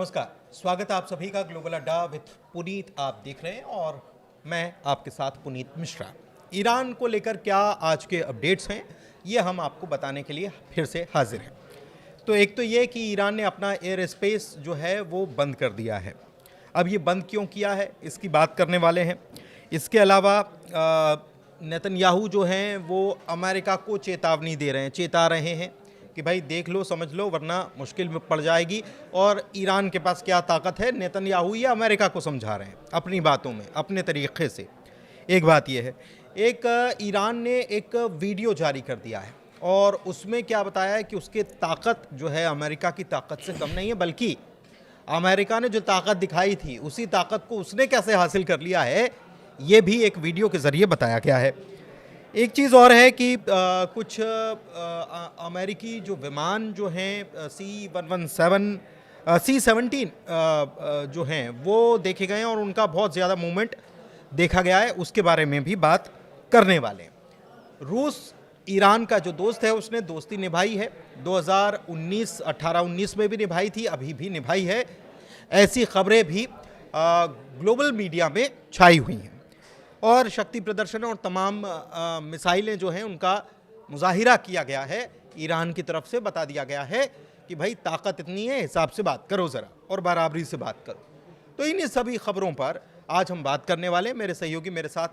नमस्कार, स्वागत है आप सभी का ग्लोबल अड्डा विद पुनीत आप देख रहे हैं और मैं आपके साथ पुनीत मिश्रा। ईरान को लेकर क्या आज के अपडेट्स हैं ये हम आपको बताने के लिए फिर से हाजिर हैं। तो एक तो ये कि ईरान ने अपना एयर स्पेस जो है वो बंद कर दिया है। अब ये बंद क्यों किया है इसकी बात करने वाले हैं। इसके अलावा नेतन्याहू जो हैं वो अमेरिका को चेतावनी दे रहे हैं, चेता रहे हैं कि भाई देख लो समझ लो वरना मुश्किल में पड़ जाएगी। और ईरान के पास क्या ताकत है, नेतन्याहू या अमेरिका को समझा रहे हैं अपनी बातों में अपने तरीक़े से। एक बात यह है, एक ईरान ने एक वीडियो जारी कर दिया है और उसमें क्या बताया है कि उसकी ताकत जो है अमेरिका की ताकत से कम नहीं है, बल्कि अमेरिका ने जो ताकत दिखाई थी उसी ताकत को उसने कैसे हासिल कर लिया है ये भी एक वीडियो के ज़रिए बताया गया है। एक चीज़ और है कि कुछ अमेरिकी जो विमान जो हैं C-117 जो हैं वो देखे गए हैं और उनका बहुत ज़्यादा मूवमेंट देखा गया है, उसके बारे में भी बात करने वाले हैं। रूस ईरान का जो दोस्त है उसने दोस्ती निभाई है, 2018-19 में भी निभाई थी, अभी भी निभाई है। ऐसी खबरें भी ग्लोबल मीडिया में छाई हुई हैं और शक्ति प्रदर्शन और तमाम मिसाइलें जो हैं उनका मुजाहिरा किया गया है। ईरान की तरफ से बता दिया गया है कि भाई ताकत इतनी है, हिसाब से बात करो ज़रा और बराबरी से बात करो। तो इन सभी खबरों पर आज हम बात करने वाले। मेरे सहयोगी मेरे साथ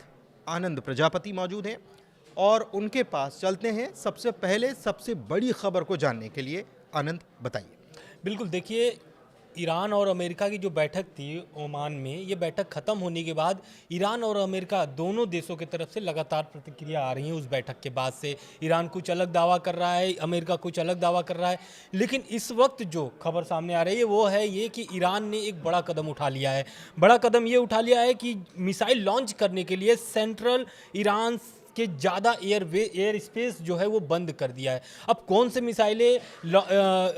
आनंद प्रजापति मौजूद हैं और उनके पास चलते हैं सबसे पहले सबसे बड़ी खबर को जानने के लिए। आनंद बताइए। बिल्कुल, देखिए ईरान और अमेरिका की जो बैठक थी ओमान में, ये बैठक ख़त्म होने के बाद ईरान और अमेरिका दोनों देशों की तरफ से लगातार प्रतिक्रिया आ रही है। उस बैठक के बाद से ईरान कुछ अलग दावा कर रहा है, अमेरिका कुछ अलग दावा कर रहा है, लेकिन इस वक्त जो खबर सामने आ रही है वो है ये कि ईरान ने एक बड़ा कदम उठा लिया है। बड़ा कदम ये उठा लिया है कि मिसाइल लॉन्च करने के लिए सेंट्रल ईरान के ज़्यादा एयर स्पेस जो है वो बंद कर दिया है। अब कौन से मिसाइलें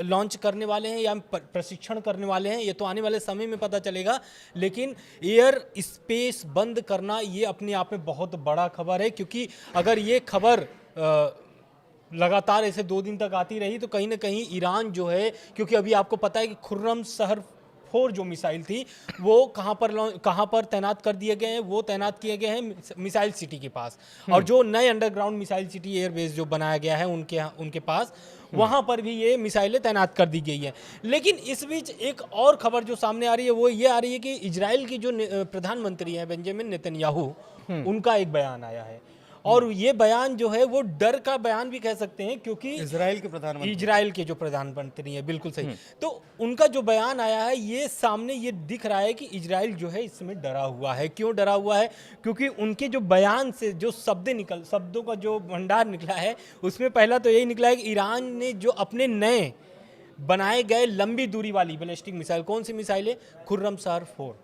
लॉन्च करने वाले हैं या प्रशिक्षण करने वाले हैं ये तो आने वाले समय में पता चलेगा, लेकिन एयर स्पेस बंद करना ये अपने आप में बहुत बड़ा खबर है, क्योंकि अगर ये खबर लगातार ऐसे 2 दिन तक आती रही तो कहीं ना कहीं ईरान जो है, क्योंकि अभी आपको पता है कि खुर्रम शहर 4 जो मिसाइल थी वो कहाँ पर तैनात कर दिए गए हैं, वो तैनात किए गए हैं मिसाइल सिटी के पास, और जो नए अंडरग्राउंड मिसाइल सिटी एयरबेस जो बनाया गया है उनके पास, वहाँ पर भी ये मिसाइलें तैनात कर दी गई हैं। लेकिन इस बीच एक और खबर जो सामने आ रही है वो ये आ रही है कि इजराइल की जो प्रधानमंत्री हैं बेंजामिन नेतन्याहू, उनका एक बयान आया है और ये बयान जो है वो डर का बयान भी कह सकते हैं, क्योंकि इजराइल के जो प्रधानमंत्री हैं, बिल्कुल सही, तो उनका जो बयान आया है ये सामने ये दिख रहा है कि इजराइल जो है इसमें डरा हुआ है। क्यों डरा हुआ है? क्योंकि उनके जो बयान से जो शब्दों का जो भंडार निकला है उसमें पहला तो यही निकला है कि ईरान ने जो अपने नए बनाए गए लंबी दूरी वाली बैलिस्टिक मिसाइल, कौन सी मिसाइल है? खुर्रम शहर 4,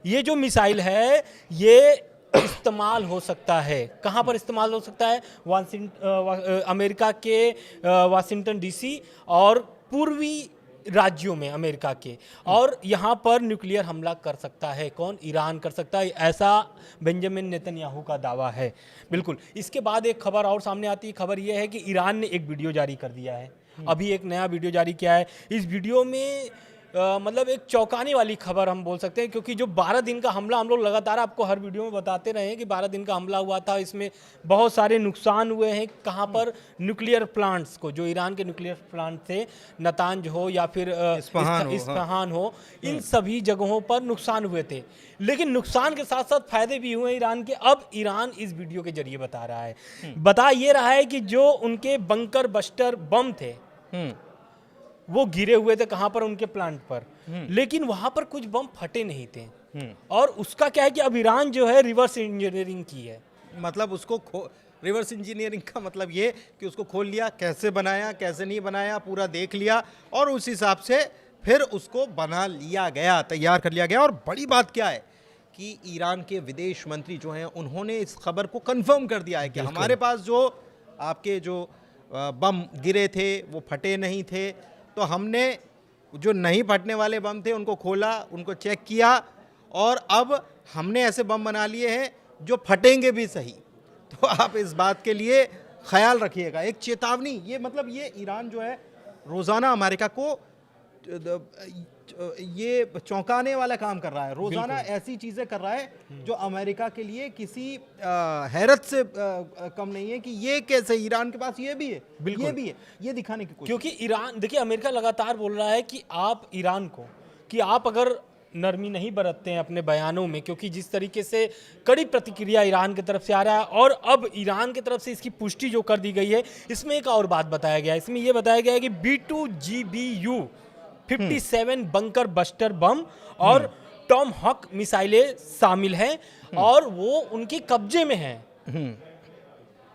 ये जो मिसाइल है ये इस्तेमाल हो सकता है। कहाँ पर इस्तेमाल हो सकता है? अमेरिका के वाशिंगटन डीसी और पूर्वी राज्यों में अमेरिका के, और यहाँ पर न्यूक्लियर हमला कर सकता है। कौन? ईरान कर सकता है, ऐसा बेंजामिन नेतन्याहू का दावा है। बिल्कुल। इसके बाद एक खबर और सामने आती है। खबर यह है कि ईरान ने एक वीडियो जारी कर दिया है, अभी एक नया वीडियो जारी किया है। इस वीडियो में मतलब एक चौंकाने वाली खबर हम बोल सकते हैं, क्योंकि जो 12 दिन का हमला हम लोग लगातार आपको हर वीडियो में बताते रहे हैं कि 12 दिन का हमला हुआ था, इसमें बहुत सारे नुकसान हुए हैं। कहाँ पर? न्यूक्लियर प्लांट्स को, जो ईरान के न्यूक्लियर प्लांट थे, नतांज हो या फिर इस्फहान हो, इन सभी जगहों पर नुकसान हुए थे। लेकिन नुकसान के साथ साथ फायदे भी हुए ईरान के। अब ईरान इस वीडियो के जरिए बता रहा है, बता ये रहा है कि जो उनके बंकर बस्टर बम थे वो गिरे हुए थे, कहां पर? उनके प्लांट पर, लेकिन वहां पर कुछ बम फटे नहीं थे। और उसका क्या है कि अब ईरान जो है रिवर्स इंजीनियरिंग की है। मतलब उसको रिवर्स इंजीनियरिंग का मतलब ये कि उसको खोल लिया, कैसे बनाया कैसे नहीं बनाया पूरा देख लिया और उस हिसाब से फिर उसको बना लिया गया, तैयार कर लिया गया। और बड़ी बात क्या है कि ईरान के विदेश मंत्री जो हैं उन्होंने इस खबर को कंफर्म कर दिया है कि हमारे पास जो आपके जो बम गिरे थे वो फटे नहीं थे, तो हमने जो नहीं फटने वाले बम थे उनको खोला, उनको चेक किया और अब हमने ऐसे बम बना लिए हैं जो फटेंगे भी सही। तो आप इस बात के लिए ख्याल रखिएगा। एक चेतावनी, ये मतलब ये ईरान जो है रोज़ाना अमेरिका को ये चौंकाने वाला काम कर रहा है, रोजाना ऐसी चीजें कर रहा है जो अमेरिका के लिए किसी हैरत से कम नहीं है कि ये कैसे ईरान के पास ये भी है, ये भी है, ये दिखाने की कोशिश। क्योंकि ईरान, देखिए अमेरिका लगातार बोल रहा है कि आप ईरान को, कि आप अगर नरमी नहीं बरतते हैं अपने बयानों में, क्योंकि जिस तरीके से कड़ी प्रतिक्रिया ईरान की तरफ से आ रहा है और अब ईरान की तरफ से इसकी पुष्टि जो कर दी गई है, इसमें एक और बात बताया गया है। इसमें यह बताया गया है कि B2GBU 57 बंकर बस्टर बम और टॉम हॉक मिसाइलें शामिल हैं और वो उनके कब्जे में हैं।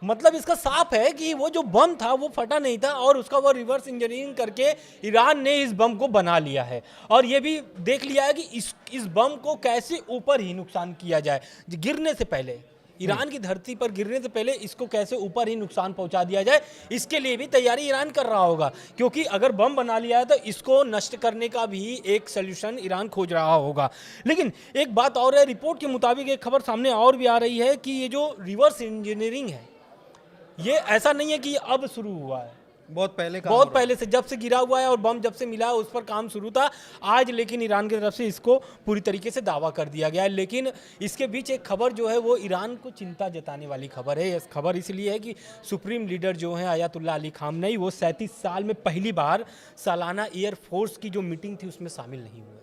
मतलब इसका साफ है कि वो जो बम था वो फटा नहीं था और उसका वो रिवर्स इंजीनियरिंग करके ईरान ने इस बम को बना लिया है और ये भी देख लिया है कि इस बम को कैसे ऊपर ही नुकसान किया जाए, गिरने से पहले, ईरान की धरती पर गिरने से पहले इसको कैसे ऊपर ही नुकसान पहुंचा दिया जाए, इसके लिए भी तैयारी ईरान कर रहा होगा। क्योंकि अगर बम बना लिया है तो इसको नष्ट करने का भी एक सलूशन ईरान खोज रहा होगा। लेकिन एक बात और है, रिपोर्ट के मुताबिक एक खबर सामने और भी आ रही है कि ये जो रिवर्स इंजीनियरिंग है, ये ऐसा नहीं है कि अब शुरू हुआ है, बहुत पहले से, जब से गिरा हुआ है और बम जब से मिला है उस पर काम शुरू था आज। लेकिन ईरान की तरफ से इसको पूरी तरीके से दावा कर दिया गया है। लेकिन इसके बीच एक खबर जो है वो ईरान को चिंता जताने वाली खबर है। इस खबर इसलिए है कि सुप्रीम लीडर जो है अयातुल्ला अली खामनेई, वो 37 साल में पहली बार सालाना एयरफोर्स की जो मीटिंग थी उसमें शामिल नहीं हुए।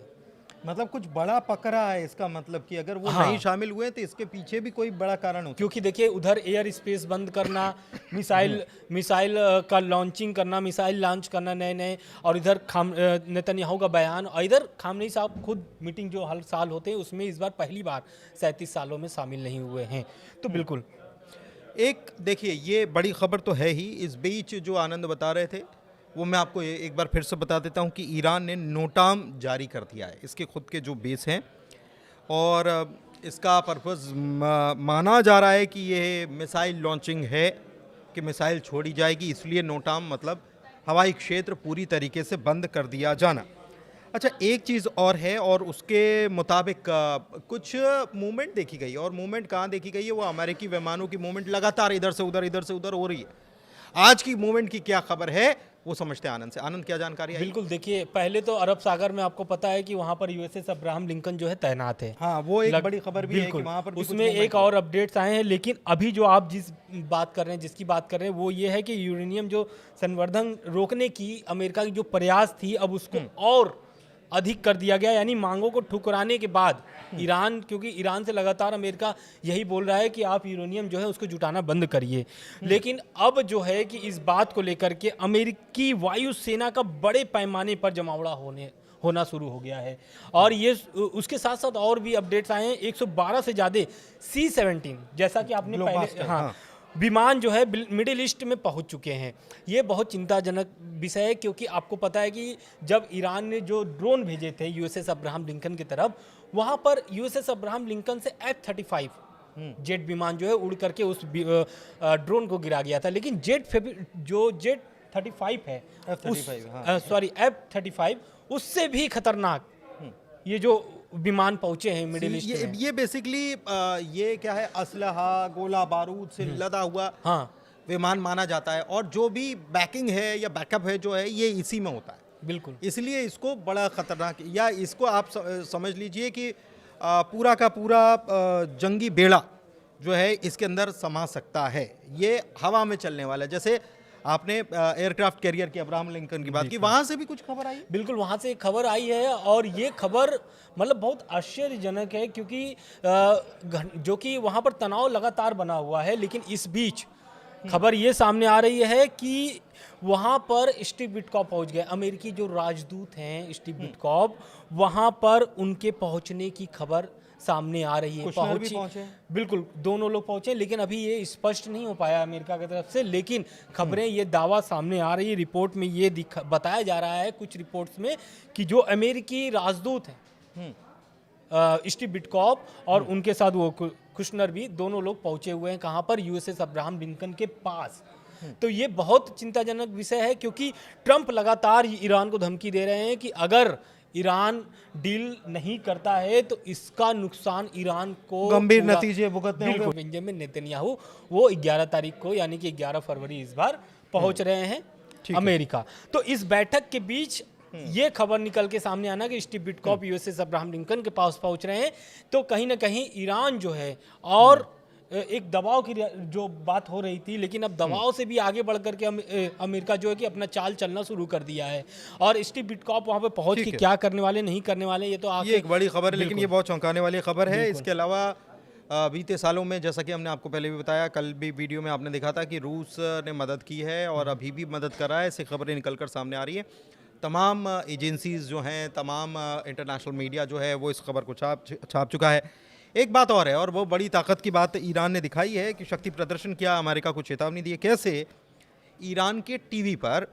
मतलब कुछ बड़ा पकड़ा है इसका मतलब कि अगर वो नहीं शामिल हुए तो इसके पीछे भी कोई बड़ा कारण हो। क्योंकि देखिए उधर एयर स्पेस बंद करना, मिसाइल का लॉन्चिंग करना, मिसाइल लॉन्च करना नए नए, और इधर नेतन्याहू का बयान, और इधर खामनेई साहब खुद मीटिंग जो हर साल होते हैं उसमें इस बार पहली बार 37 सालों में शामिल नहीं हुए हैं। तो बिल्कुल एक देखिए ये बड़ी खबर तो है ही। इस बीच जो आनंद बता रहे थे वो मैं आपको एक बार फिर से बता देता हूं कि ईरान ने नोटाम जारी कर दिया है, इसके खुद के जो बेस हैं, और इसका पर्पज़ माना जा रहा है कि ये मिसाइल लॉन्चिंग है, कि मिसाइल छोड़ी जाएगी, इसलिए नोटाम मतलब हवाई क्षेत्र पूरी तरीके से बंद कर दिया जाना। अच्छा, एक चीज़ और है, और उसके मुताबिक कुछ मूवमेंट देखी गई, और मूवमेंट कहाँ देखी गई है, वो अमेरिकी विमानों की मूवमेंट लगातार इधर से उधर हो रही है। आज की मूवमेंट की क्या खबर है वो समझते हैं आनंद से। आनंद, क्या जानकारी है? बिल्कुल, देखिए पहले तो अरब सागर में आपको पता है कि वहाँ पर यूएसएस अब्राहम लिंकन जो है तैनात है। हाँ, वो एक बड़ी खबर भी है कि वहाँ पर भी उसमें एक और अपडेट्स आए हैं। लेकिन अभी जो आप जिसकी बात कर रहे हैं वो ये है कि यूरेनियम जो संवर्धन रोकने की अमेरिका की जो प्रयास थी, अब उसको और अधिक कर दिया गया, यानी मांगों को ठुकराने के बाद ईरान, क्योंकि ईरान से लगातार अमेरिका यही बोल रहा है कि आप यूरेनियम जो है उसको जुटाना बंद करिए। लेकिन अब जो है कि इस बात को लेकर के अमेरिकी वायुसेना का बड़े पैमाने पर जमावड़ा होना शुरू हो गया है। और ये उसके साथ साथ और भी अपडेट्स आए हैं। 112 से ज़्यादा C-17, जैसा कि आपने पहले विमान जो है मिडिल ईस्ट में पहुंच चुके हैं। ये बहुत चिंताजनक विषय है, क्योंकि आपको पता है कि जब ईरान ने जो ड्रोन भेजे थे यूएसएस अब्राहम लिंकन की तरफ, वहां पर यूएसएस अब्राहम लिंकन से F-35 जेट विमान जो है उड़ करके उस ड्रोन को गिरा गया था। लेकिन जेट 35 है, F-35 उससे भी खतरनाक ये जो विमान पहुंचे हैं मिडिल ईस्ट में। ये बेसिकली ये क्या है, असलहा गोला बारूद से लदा हुआ विमान माना जाता है, और जो भी बैकिंग है या बैकअप है जो है ये इसी में होता है। बिल्कुल, इसलिए इसको बड़ा खतरनाक, या इसको आप समझ लीजिए कि पूरा का पूरा जंगी बेड़ा जो है इसके अंदर समा सकता है। ये हवा में चलने वाला है। जैसे आपने एयरक्राफ्ट कैरियर की अब्राहम लिंकन की बात की, वहां से भी कुछ खबर आई? बिल्कुल, वहां से एक खबर आई है, और ये खबर मतलब बहुत आश्चर्यजनक है, क्योंकि जो कि वहां पर तनाव लगातार बना हुआ है। लेकिन इस बीच खबर ये सामने आ रही है कि वहां पर स्टीव विटकॉफ पहुंच गए। अमेरिकी जो राजदूत हैं स्टीव विटकॉफ, वहां पर उनके पहुंचने की खबर सामने आ रही है। पहुंचे? बिल्कुल, दोनों लोग पहुंचे, लेकिन अभी ये स्पष्ट नहीं हो पाया अमेरिका की तरफ से। लेकिन खबरें, ये दावा सामने आ रही है, रिपोर्ट में ये बताया जा रहा है कुछ रिपोर्ट्स में कि जो अमेरिकी राजदूत हैं स्टीव विटकॉफ और उनके साथ वो कुशनर भी, दोनों लोग पहुंचे हुए हैं। कहां पर? यूएसएस अब्राहम लिंकन के पास। तो ये बहुत चिंताजनक विषय है, क्योंकि ट्रंप लगातार ईरान को धमकी दे रहे हैं कि अगर ईरान डील नहीं करता है तो इसका नुकसान ईरान को गंभीर नतीजे भुगतने होंगे। बेंजामिन नेतन्याहू वो 11 तारीख को, यानी कि 11 फरवरी इस बार पहुंच रहे हैं अमेरिका। तो इस बैठक के बीच ये खबर निकल के सामने आना कि Steve Witkoff USS Abraham Lincoln के पास पहुंच रहे हैं, तो कहीं ना कहीं ईरान जो है और एक दबाव की जो बात हो रही थी, लेकिन अब दबाव से भी आगे बढ़ करके अमेरिका जो है कि अपना चाल चलना शुरू कर दिया है। और स्टीव विटकॉफ वहां पे पहुंच के क्या करने वाले नहीं करने वाले ये तो ये एक बड़ी खबर है, लेकिन ये बहुत चौंकाने वाली खबर है। इसके अलावा बीते सालों में, जैसा कि हमने आपको पहले भी बताया, कल भी वीडियो में आपने देखा था कि रूस ने मदद की है और अभी भी मदद कर रहा है। ऐसी खबरें निकलकर सामने आ रही है। तमाम एजेंसीज जो हैं, तमाम इंटरनेशनल मीडिया जो है वो इस खबर को छाप चुका है। एक बात और है, और वो बड़ी ताकत की बात ईरान ने दिखाई है कि शक्ति प्रदर्शन किया, अमेरिका को चेतावनी दी है। कैसे? ईरान के टीवी पर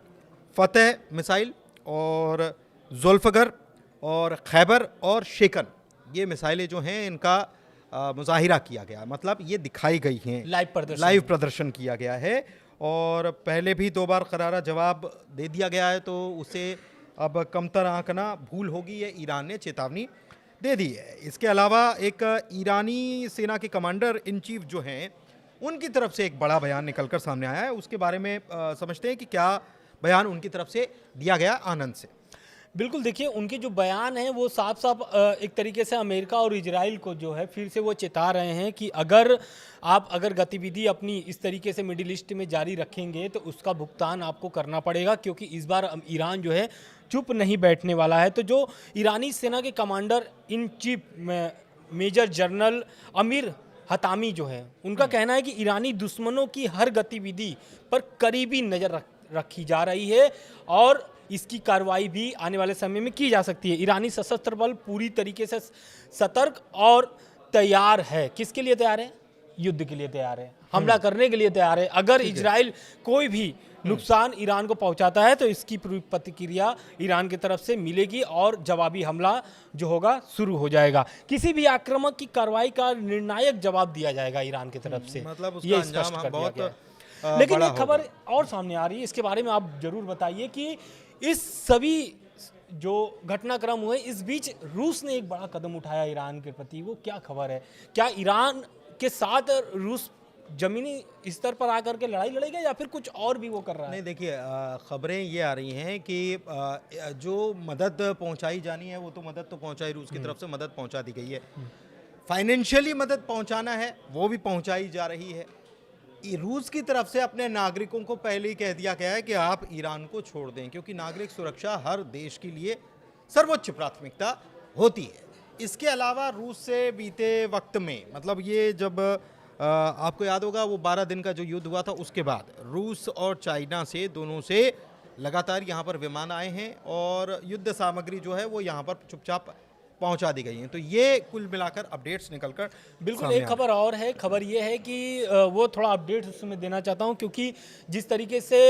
फतेह मिसाइल और जुल्फगर और खैबर और शेकन, ये मिसाइलें जो हैं इनका मुजाहिरा किया गया, मतलब ये दिखाई गई हैं, लाइव प्रदर्शन किया गया है। और पहले भी 2 बार करारा जवाब दे दिया गया है, तो उसे अब कमतर आंकना भूल होगी, ये ईरान ने चेतावनी दे दी है। इसके अलावा एक ईरानी सेना के कमांडर इन चीफ जो हैं, उनकी तरफ से एक बड़ा बयान निकलकर सामने आया है। उसके बारे में समझते हैं कि क्या बयान उनकी तरफ से दिया गया। आनंद से। बिल्कुल, देखिए उनके जो बयान हैं वो साफ साफ एक तरीके से अमेरिका और इजराइल को जो है फिर से वो चेता रहे हैं कि अगर गतिविधि अपनी इस तरीके से मिडिल ईस्ट में जारी रखेंगे तो उसका भुगतान आपको करना पड़ेगा, क्योंकि इस बार ईरान जो है चुप नहीं बैठने वाला है। तो जो ईरानी सेना के commander in chief major general Amir Hatami जो है, उनका कहना है कि ईरानी दुश्मनों की हर गतिविधि पर करीबी नज़र रखी जा रही है और इसकी कार्रवाई भी आने वाले समय में की जा सकती है। ईरानी सशस्त्र बल पूरी तरीके से सतर्क और तैयार है। किसके लिए तैयार है? युद्ध के लिए तैयार है, हमला करने के लिए तैयार है। अगर इजराइल कोई भी नुकसान ईरान को पहुंचाता है तो इसकी पूरी प्रतिक्रिया ईरान की तरफ से मिलेगी और जवाबी हमला जो होगा शुरू हो जाएगा। किसी भी आक्रामक की कार्रवाई का निर्णायक जवाब दिया जाएगा ईरान की तरफ से, मतलब ये स्पष्ट कर दिया गया है। लेकिन एक खबर और सामने आ रही है, इसके बारे में आप जरूर बताइए कि इस सभी जो घटनाक्रम हुए, इस बीच रूस ने एक बड़ा कदम उठाया ईरान के प्रति। वो क्या खबर है? क्या ईरान के साथ रूस जमीनी स्तर पर आकर के लड़ाई लड़ेगा या फिर कुछ और भी वो कर रहा है? नहीं, देखिए खबरें ये आ रही हैं कि जो मदद पहुंचाई जानी है वो तो मदद तो पहुंचाई, रूस की तरफ से मदद पहुंचा दी गई है। फाइनेंशियली मदद पहुंचाना है वो भी पहुंचाई जा रही है। रूस की तरफ से अपने नागरिकों को पहले ही कह दिया गया है कि आप ईरान को छोड़ दें, क्योंकि नागरिक सुरक्षा हर देश के लिए सर्वोच्च प्राथमिकता होती है। इसके अलावा रूस से बीते वक्त में, मतलब ये जब आपको याद होगा वो 12 दिन का जो युद्ध हुआ था, उसके बाद रूस और चाइना से, दोनों से लगातार यहाँ पर विमान आए हैं और युद्ध सामग्री जो है वो यहाँ पर चुपचाप पहुंचा दी गई हैं। तो ये कुल मिलाकर अपडेट्स निकलकर बिल्कुल। एक खबर और है, खबर ये है कि वो थोड़ा अपडेट्स उसमें देना चाहता हूं, क्योंकि जिस तरीके से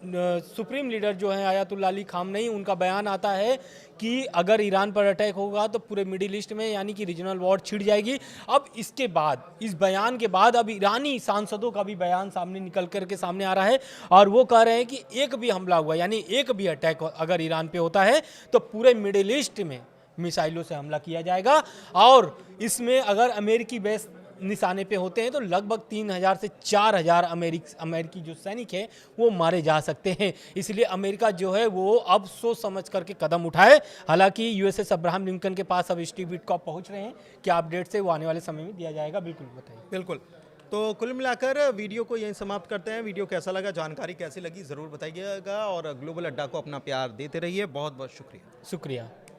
सुप्रीम लीडर जो है आयतुल्लाह अली खामनेई, उनका बयान आता है कि अगर ईरान पर अटैक होगा तो पूरे मिडिल ईस्ट में यानी कि रीजनल वॉर छिड़ जाएगी। अब इसके बाद, इस बयान के बाद अब ईरानी सांसदों का भी बयान सामने निकल करके सामने आ रहा है और वो कह रहे हैं कि एक भी हमला हुआ, यानी एक भी अटैक अगर ईरान पे होता है तो पूरे मिडिल ईस्ट में मिसाइलों से हमला किया जाएगा और इसमें अगर अमेरिकी बेस निशाने पे होते हैं तो लगभग 3000 से 4000 अमेरिकी जो सैनिक हैं वो मारे जा सकते हैं। इसलिए अमेरिका जो है वो अब सोच समझ करके कदम उठाए। हालांकि यूएसएस अब्राहम लिंकन के पास अब स्टीव विटकॉफ पहुंच रहे हैं। क्या अपडेट से वो आने वाले समय में दिया जाएगा, बिल्कुल बताइए। बिल्कुल। तो कुल मिलाकर वीडियो को यहीं समाप्त करते हैं। वीडियो कैसा लगा, जानकारी कैसी लगी, ज़रूर बताइएगा और ग्लोबल अड्डा को अपना प्यार देते रहिए। बहुत बहुत शुक्रिया।